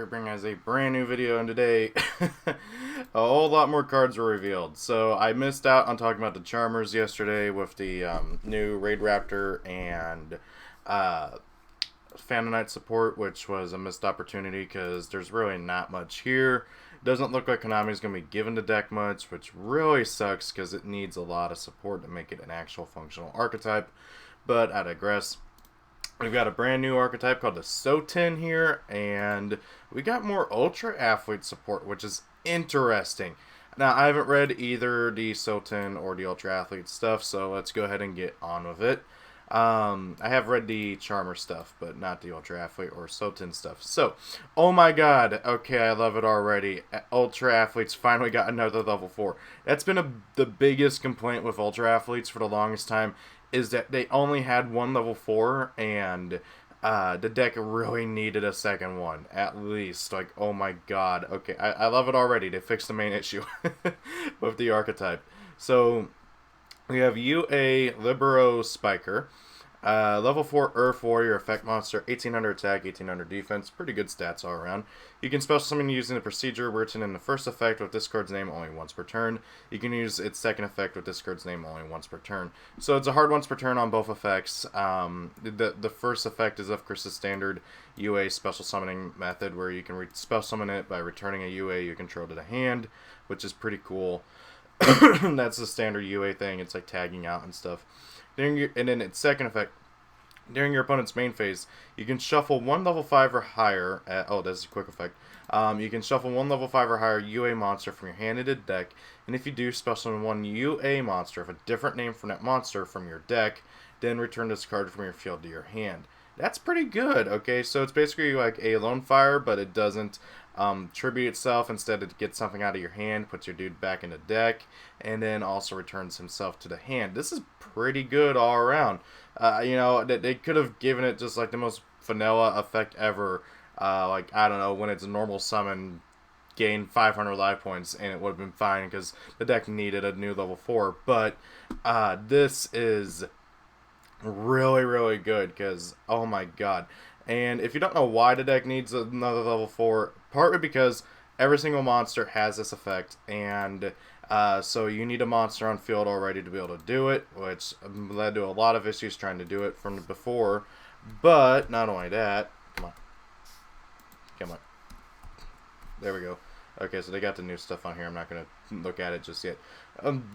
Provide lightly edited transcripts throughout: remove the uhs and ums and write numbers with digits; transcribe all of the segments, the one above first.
Bring has a brand new video, and today a whole lot more cards were revealed. So I missed out on talking about the Charmers yesterday with the new Raid Raptor and Fanonite support, which was a missed opportunity because there's really not much here. Doesn't look like Konami's going to be giving the deck much, which really sucks because it needs a lot of support to make it an actual functional archetype. But I digress. We've got a brand new archetype called the Sotin here, and we got more Ultra Athlete support, which is interesting. Now, I haven't read either the Sotin or the Ultra Athlete stuff, so let's go ahead and get on with it. I have read the Charmer stuff, but not the Ultra Athlete or Sotin stuff. So, oh my god, okay, I love it already. Ultra Athletes finally got another level 4. That's been the biggest complaint with Ultra Athletes for the longest time, is that they only had one level 4, and the deck really needed a second one, at least. Like, oh my god. Okay, I love it already. They fixed the main issue with the archetype. So, we have UA Libero Spiker. Level 4 Earth Warrior effect monster, 1800 attack, 1800 defense. Pretty good stats all around. You can special summon using the procedure written in the first effect with this card's name only once per turn. You can use its second effect with this card's name only once per turn. So it's a hard once per turn on both effects. The first effect is, of course, the standard UA special summoning method where you can special summon it by returning a UA you control to the hand, which is pretty cool. That's the standard UA thing. It's like tagging out and stuff. And then its second effect, during your opponent's main phase, you can shuffle one level 5 or higher. That's a quick effect. You can shuffle one level 5 or higher UA monster from your hand into deck, and if you do, special summon one UA monster with a different name from that monster from your deck, then return this card from your field to your hand. That's pretty good, okay? So it's basically like a Lone Fire, but it doesn't tribute itself. Instead, it gets something out of your hand, puts your dude back in the deck, and then also returns himself to the hand. This is pretty good all around. They could have given it just like the most vanilla effect ever. Like, I don't know, when it's a normal summon, gain 500 life points, and it would have been fine because the deck needed a new level 4. But this is really, really good because, oh my god. And if you don't know why the deck needs another level 4, partly because every single monster has this effect, and so you need a monster on field already to be able to do it, which led to a lot of issues trying to do it from before. But not only that, come on, there we go. Okay, so they got the new stuff on here. I'm not going to look at it just yet.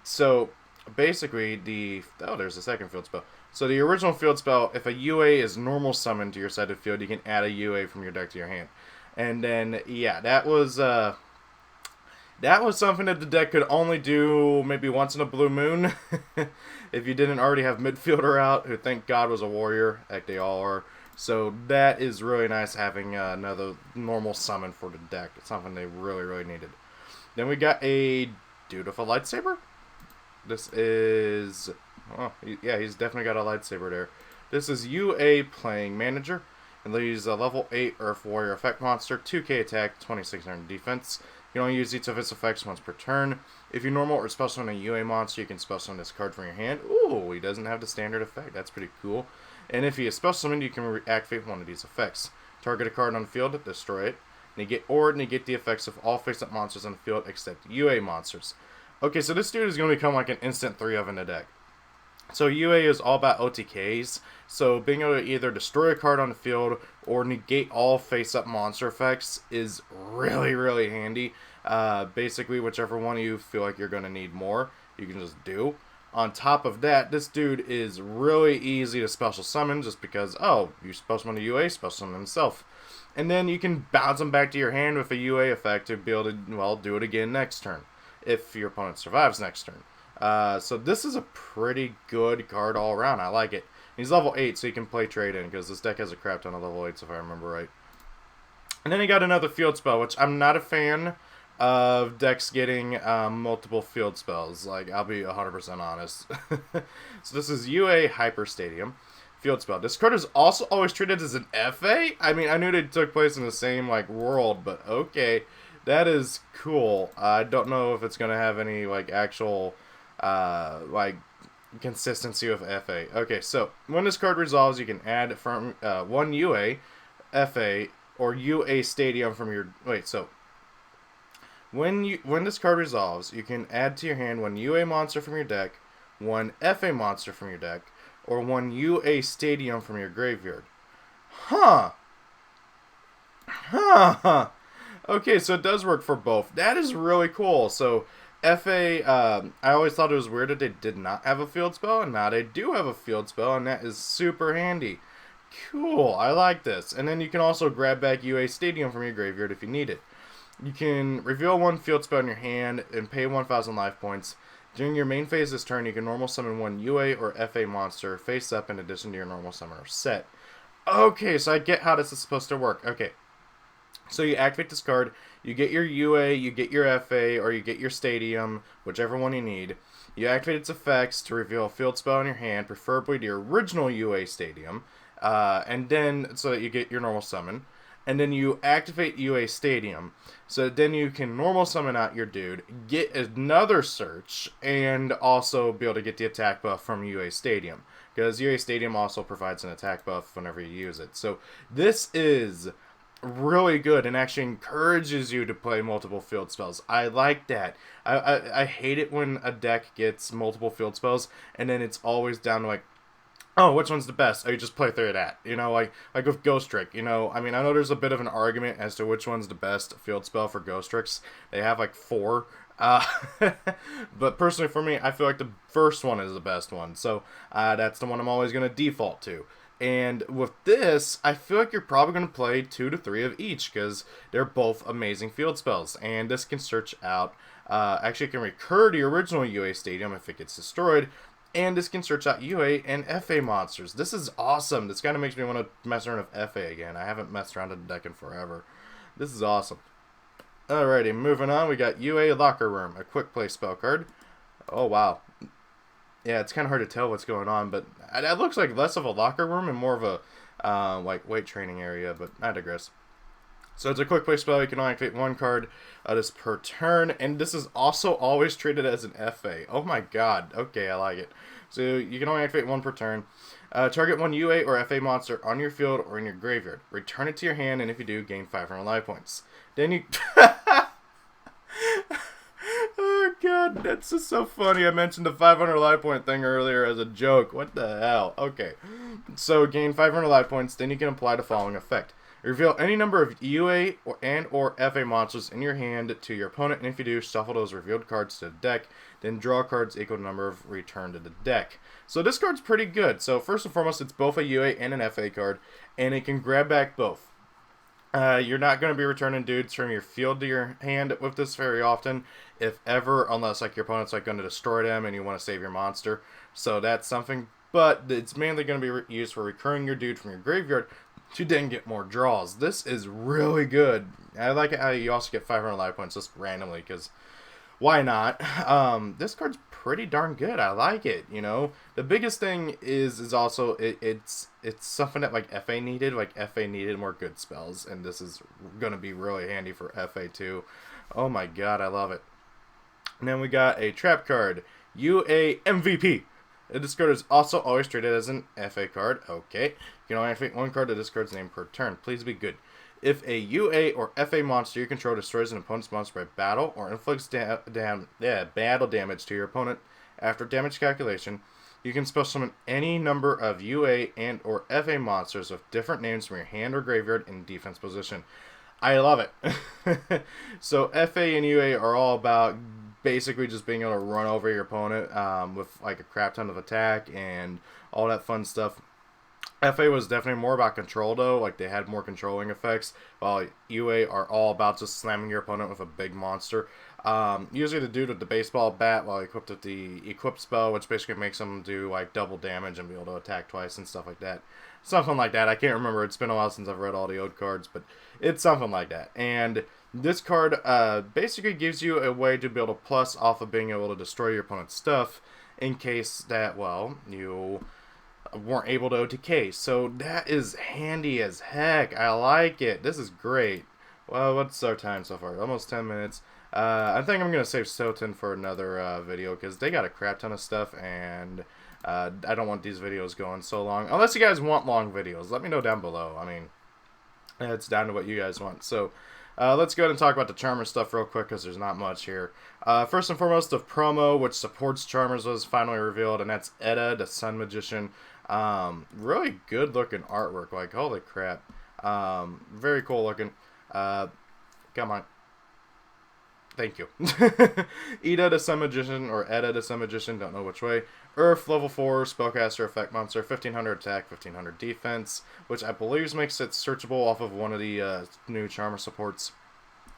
So basically, there's the second field spell. So the original field spell, if a UA is normal summoned to your side of the field, you can add a UA from your deck to your hand. And then, yeah, that was something that the deck could only do maybe once in a blue moon. If you didn't already have midfielder out, who thank God was a warrior, like they all are. So that is really nice, having another normal summon for the deck. It's something they really, really needed. Then we got a dude with a lightsaber. This is... Oh, yeah, he's definitely got a lightsaber there. This is UA Playing Manager. And he's a level 8 Earth Warrior effect monster, 2k attack, 2600 defense. You can only use each of its effects once per turn. If you normal or special summon a UA monster, you can special summon this card from your hand. Ooh, he doesn't have the standard effect. That's pretty cool. And if he is special summoned, you can activate one of these effects. Target a card on the field, destroy it. Negate the effects of all face-up monsters on the field except UA monsters. Okay, so this dude is going to become like an instant 3-of in the deck. So UA is all about OTKs, so being able to either destroy a card on the field or negate all face-up monster effects is really, really handy. Basically, whichever one you feel like you're going to need more, you can just do. On top of that, this dude is really easy to special summon just because, you special summon a UA, special summon himself. And then you can bounce him back to your hand with a UA effect to be able to, do it again next turn, if your opponent survives next turn. So this is a pretty good card all around. I like it. He's level 8, so you can play trade in, because this deck has a crap ton of level 8s, if I remember right. And then he got another field spell, which I'm not a fan of decks getting multiple field spells. Like, I'll be 100% honest. So this is UA Hyper Stadium. Field spell. This card is also always treated as an FA? I mean, I knew they took place in the same, world, but okay. That is cool. I don't know if it's going to have any, actual... consistency with FA. Okay, so when this card resolves, you can add from one UA FA or UA Stadium from your... Wait, so... When this card resolves, you can add to your hand one UA monster from your deck, one FA monster from your deck, or one UA Stadium from your graveyard. Huh. Huh. Okay, so it does work for both. That is really cool. So FA, I always thought it was weird that they did not have a field spell, and now they do have a field spell, and that is super handy. Cool, I like this. And then you can also grab back UA Stadium from your graveyard if you need it. You can reveal one field spell in your hand and pay 1,000 life points. During your main phase this turn, you can normal summon one UA or FA monster face up in addition to your normal summoner set. Okay, so I get how this is supposed to work. Okay, so you activate this card, you get your UA, you get your FA, or you get your Stadium, whichever one you need. You activate its effects to reveal a field spell in your hand, preferably the original UA Stadium, and then so that you get your normal summon. And then you activate UA Stadium, so then you can normal summon out your dude, get another search, and also be able to get the attack buff from UA Stadium. Because UA Stadium also provides an attack buff whenever you use it. So this is really good and actually encourages you to play multiple field spells. I like that. I hate it when a deck gets multiple field spells, and then it's always down to like, oh, which one's the best? Oh, you just play through that. You know, like with Ghost Trick, you know, I mean, I know there's a bit of an argument as to which one's the best field spell for Ghost Tricks. They have like 4. But personally for me, I feel like the first one is the best one. So that's the one I'm always going to default to. And with this, I feel like you're probably going to play 2 to 3 of each because they're both amazing field spells. And this can search out, actually it can recur the original UA Stadium if it gets destroyed. And this can search out UA and FA monsters. This is awesome. This kind of makes me want to mess around with FA again. I haven't messed around with the deck in forever. This is awesome. Alrighty, moving on. We got UA Locker Room, a quick play spell card. Oh, wow. Yeah, it's kind of hard to tell what's going on, but it looks like less of a locker room and more of a like weight training area, but I digress. So it's a quick play spell. You can only activate one card this per turn, and this is also always treated as an FA. Oh my god. Okay, I like it. So you can only activate one per turn. Target one UA or FA monster on your field or in your graveyard. Return it to your hand, and if you do, gain 500 life points. Then you... Oh god, that's just so funny. I mentioned the 500 life point thing earlier as a joke. What the hell? Okay. So gain 500 life points, then you can apply the following effect. Reveal any number of UA or FA monsters in your hand to your opponent, and if you do, shuffle those revealed cards to the deck, then draw cards equal to the number of returned to the deck. So this card's pretty good. So first and foremost, it's both a UA and an FA card, and it can grab back both. You're not going to be returning dudes from your field to your hand with this very often, if ever, unless like your opponent's like going to destroy them and you want to save your monster. So that's something, but it's mainly going to be used for recurring your dude from your graveyard to then get more draws. This is really good. I like it how you also get 500 life points just randomly, because why not? This card's pretty darn good. I like it, you know. The biggest thing is also it's something that like FA needed. Like FA needed more good spells, and this is going to be really handy for FA too. Oh my god, I love it. And then we got a trap card, UA MVP. This card is also always treated as an FA card. Okay. You can only activate one card of this card's name per turn. Please be good. If a UA or FA monster you control destroys an opponent's monster by battle or inflicts battle damage to your opponent after damage calculation, you can special summon any number of UA and or FA monsters with different names from your hand or graveyard in defense position. I love it. So FA and UA are all about basically just being able to run over your opponent with like a crap ton of attack and all that fun stuff. FA was definitely more about control though, like they had more controlling effects, while UA are all about just slamming your opponent with a big monster. Usually the dude with the baseball bat while equipped with the equip spell, which basically makes them do like double damage and be able to attack twice and stuff like that. Something like that. I can't remember. It's been a while since I've read all the old cards, but it's something like that. And this card basically gives you a way to be able to plus off of being able to destroy your opponent's stuff in case that, well, you weren't able to OTK. So that is handy as heck. I like it. This is great. Well, what's our time so far? Almost 10 minutes. I think I'm going to save Soten for another video because they got a crap ton of stuff, and I don't want these videos going so long. Unless you guys want long videos, let me know down below. I mean, It's down to what you guys want. So let's go ahead and talk about the Charmer stuff real quick because there's not much here. First and foremost, the promo which supports Charmers was finally revealed, and that's Edda, the Sun Magician. Really good looking artwork. Like, holy crap. Very cool looking. Come on. Thank you. Ida, the Sun Magician, or Edda, the Sun Magician, don't know which way. Earth, level 4, Spellcaster, Effect Monster, 1500 attack, 1500 defense, which I believe makes it searchable off of one of the new Charmer supports.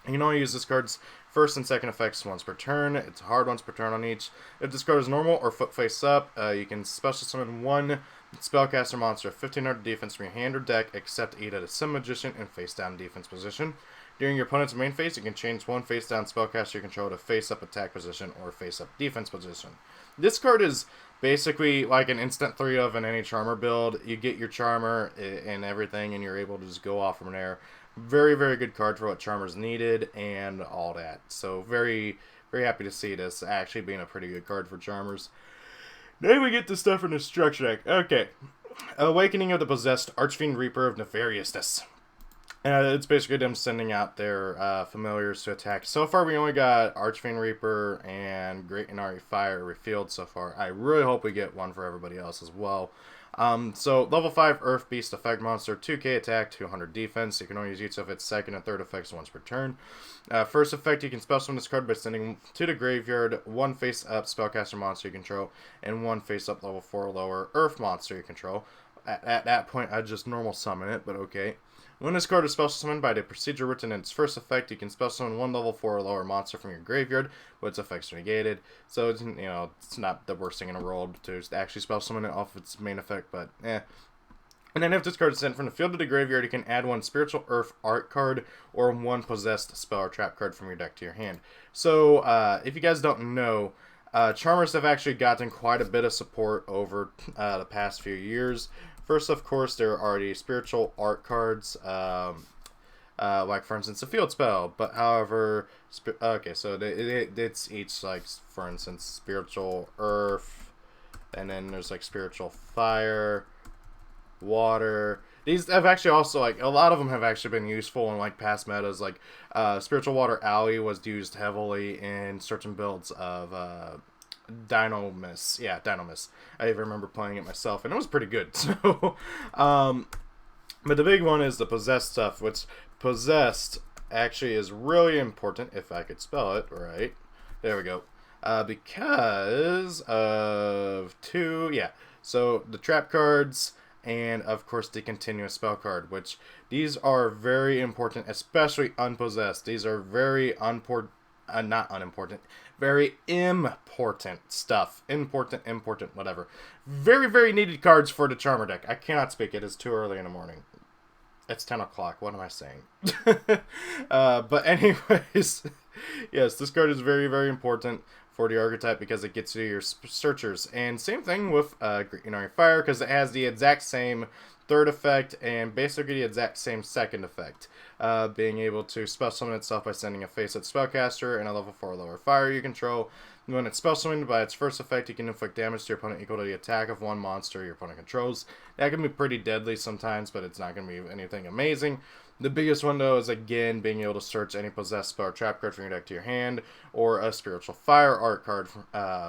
You can only use this card's first and second effects once per turn. It's hard once per turn on each. If this card is normal or foot face up, you can special summon one Spellcaster monster, 1500 defense from your hand or deck, except Ida, the Sun Magician, in face down defense position. During your opponent's main phase, you can change one face-down spellcaster you control to face-up attack position or face-up defense position. This card is basically like an instant 3 of in any Charmer build. You get your Charmer and everything, and you're able to just go off from there. Very, very good card for what Charmer's needed and all that. So very, very happy to see this actually being a pretty good card for Charmers. Then we get the stuff in the structure deck. Okay. Awakening of the Possessed Archfiend Reaper of Nefariousness. It's basically them sending out their familiars to attack. So far, we only got Archfiend Reaper and Great Inari Fire revealed so far. I really hope we get one for everybody else as well. So, level 5 Earth Beast Effect Monster, 2k attack, 200 defense. You can only use each of its second and third effects once per turn. First effect, you can spell summon this card by sending to the graveyard one face-up Spellcaster monster you control and one face-up level 4 or lower Earth monster you control. At that point, I'd just normal summon it, but okay. When this card is special summoned by the procedure written in its first effect, you can special summon one level 4 or lower monster from your graveyard, but its effects are negated. So, it's not the worst thing in the world to actually special summon it off its main effect, but eh. And then if this card is sent from the field to the graveyard, you can add one Spiritual Earth art card or one possessed spell or trap card from your deck to your hand. So, if you guys don't know, Charmers have actually gotten quite a bit of support over the past few years. First, of course, there are the spiritual art cards, like, for instance, a field spell. But, however, okay, so it's each, like, for instance, spiritual earth, and then there's, like, spiritual fire, water. These have actually also, like, a lot of them have actually been useful in, like, past metas. Like, spiritual water alley was used heavily in certain builds of, Dynamis. Yeah, Dynamis. I even remember playing it myself, and it was pretty good. So, but the big one is the possessed stuff, which possessed actually is really important, if I could spell it right. There we go. Because of so the trap cards, and of course the continuous spell card, which these are very important, especially unpossessed. These are very not unimportant, very important stuff. Important, whatever. Very, very needed cards for the Charmer deck. I cannot speak. It is too early in the morning. It's 10 o'clock. What am I saying? But anyways, yes, this card is very, very important for the archetype because it gets you your searchers. And same thing with Great Inari Fire, because it has the exact same third effect and basically the exact same second effect. Being able to spell summon itself by sending a face-up spellcaster and a level 4 lower fire you control. When it's spell summoned by its first effect, you can inflict damage to your opponent equal to the attack of one monster your opponent controls. That can be pretty deadly sometimes, but it's not going to be anything amazing. The biggest one, though, is, again, being able to search any possessed spell or trap card from your deck to your hand, or a spiritual fire art card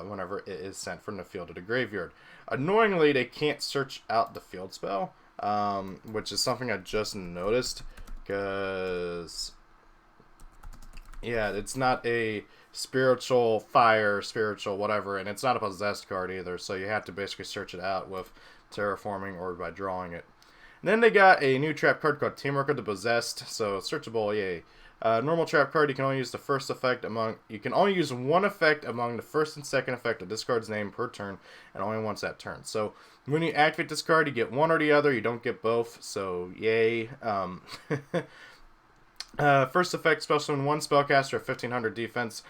whenever it is sent from the field to the graveyard. Annoyingly, they can't search out the field spell, which is something I just noticed, because, yeah, it's not a spiritual fire, spiritual whatever, and it's not a possessed card either, so you have to basically search it out with terraforming or by drawing it. And then they got a new trap card called Teamwork of the Possessed, so searchable, yay. Normal trap card, you can only use the first effect you can only use one effect among the first and second effect of this card's name per turn, and only once that turn. So when you activate this card, you get one or the other, you don't get both, so yay. First effect, special summon one spellcaster of 1500 defense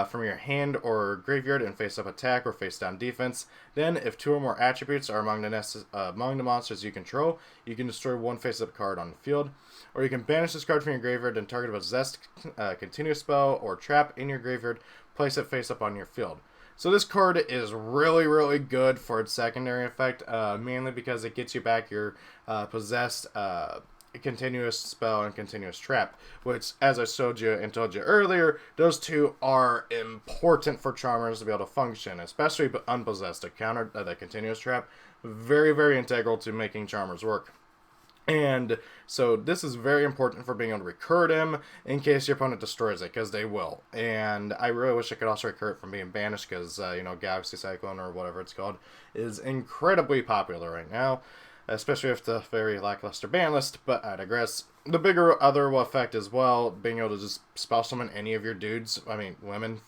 from your hand or graveyard and face-up attack or face-down defense. Then, if two or more attributes are among the monsters you control, you can destroy one face-up card on the field. Or you can banish this card from your graveyard and target a possessed continuous spell or trap in your graveyard, place it face-up on your field. So this card is really, really good for its secondary effect, mainly because it gets you back your possessed continuous spell and continuous trap, which, as I showed you and told you earlier, those two are important for charmers to be able to function, especially unpossessed. To counter the continuous trap, very, very integral to making charmers work. And so this is very important for being able to recur them in case your opponent destroys it, because they will. And I really wish I could also recur it from being banished, because, you know, Galaxy Cyclone, or whatever it's called, is incredibly popular right now, especially with the very lackluster ban list, but I digress. The bigger other effect as well, being able to just spell summon any of your dudes, I mean, women,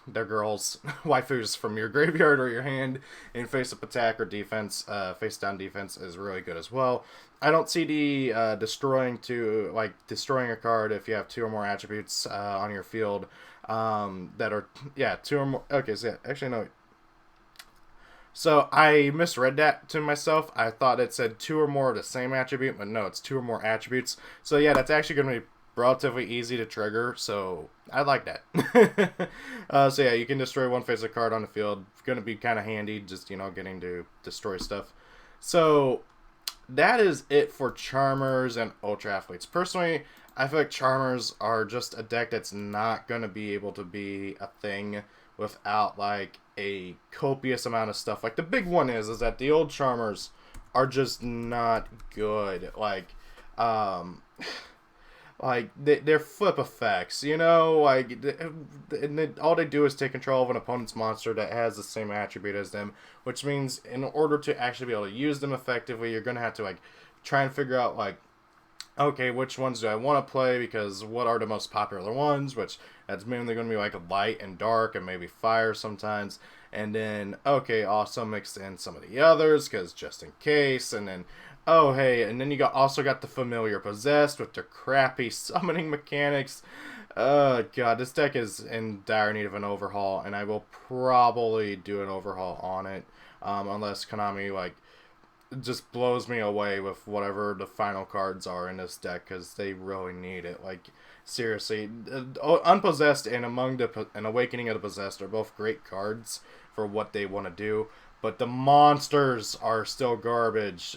their girls, waifus from your graveyard or your hand in face-up attack or defense, face-down defense is really good as well. I don't see the destroying a card if you have 2 or more attributes on your field that are, 2 or more. Okay, so yeah, actually no. So I misread that to myself. I thought it said 2 or more of the same attribute, but no, it's 2 or more attributes. So yeah, that's actually going to be relatively easy to trigger, so I like that. So yeah, you can destroy one face-up card on the field. It's going to be kind of handy, just, you know, getting to destroy stuff. So that is it for Charmers and Ultra Athletes. Personally, I feel like Charmers are just a deck that's not going to be able to be a thing without, like, a copious amount of stuff. Like, the big one is that the old Charmers are just not good. Like, they're flip effects, you know, like, all they do is take control of an opponent's monster that has the same attribute as them, which means in order to actually be able to use them effectively, you're going to have to, like, try and figure out, like, okay, which ones do I want to play, because what are the most popular ones, which that's mainly going to be, like, light and dark and maybe fire sometimes, and then, okay, also mix in some of the others, because just in case, and then, oh, hey, and then you also got the familiar possessed with their crappy summoning mechanics. God, this deck is in dire need of an overhaul, and I will probably do an overhaul on it, unless Konami, like, just blows me away with whatever the final cards are in this deck, because they really need it. Like, seriously, Unpossessed and Awakening of the Possessed are both great cards for what they want to do, but the monsters are still garbage.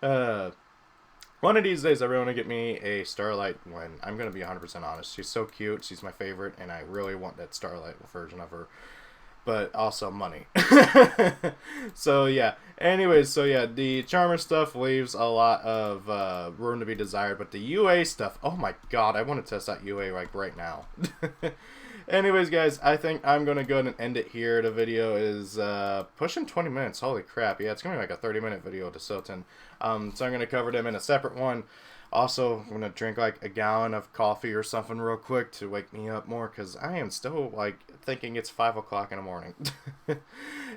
One of these days I really want to get me a Starlight when I'm going to be 100% honest. She's so cute. She's my favorite, and I really want that Starlight version of her. But also money. So yeah. Anyways, so yeah, the Charmer stuff leaves a lot of room to be desired, but the UA stuff, oh my god, I want to test out UA like right now. Anyways, guys, I think I'm going to go ahead and end it here. The video is pushing 20 minutes. Holy crap. Yeah, it's going to be like a 30-minute video to Silton. So I'm going to cover them in a separate one. Also, I'm going to drink like a gallon of coffee or something real quick to wake me up more, because I am still like thinking it's 5 o'clock in the morning.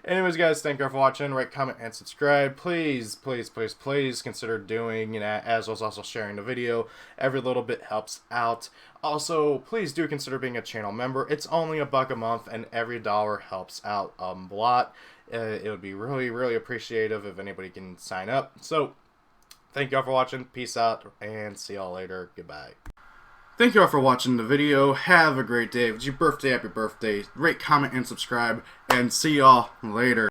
Anyways, guys, thank you for watching. Rate, comment, and subscribe. Please, please, please, please consider doing that, as well as also sharing the video. Every little bit helps out. Also, please do consider being a channel member. It's only $1 a month, and every dollar helps out a lot. It would be really, really appreciative if anybody can sign up. So, thank you all for watching. Peace out, and see y'all later. Goodbye. Thank you all for watching the video. Have a great day. If it's your birthday, happy birthday. Rate, comment, and subscribe, and see y'all later.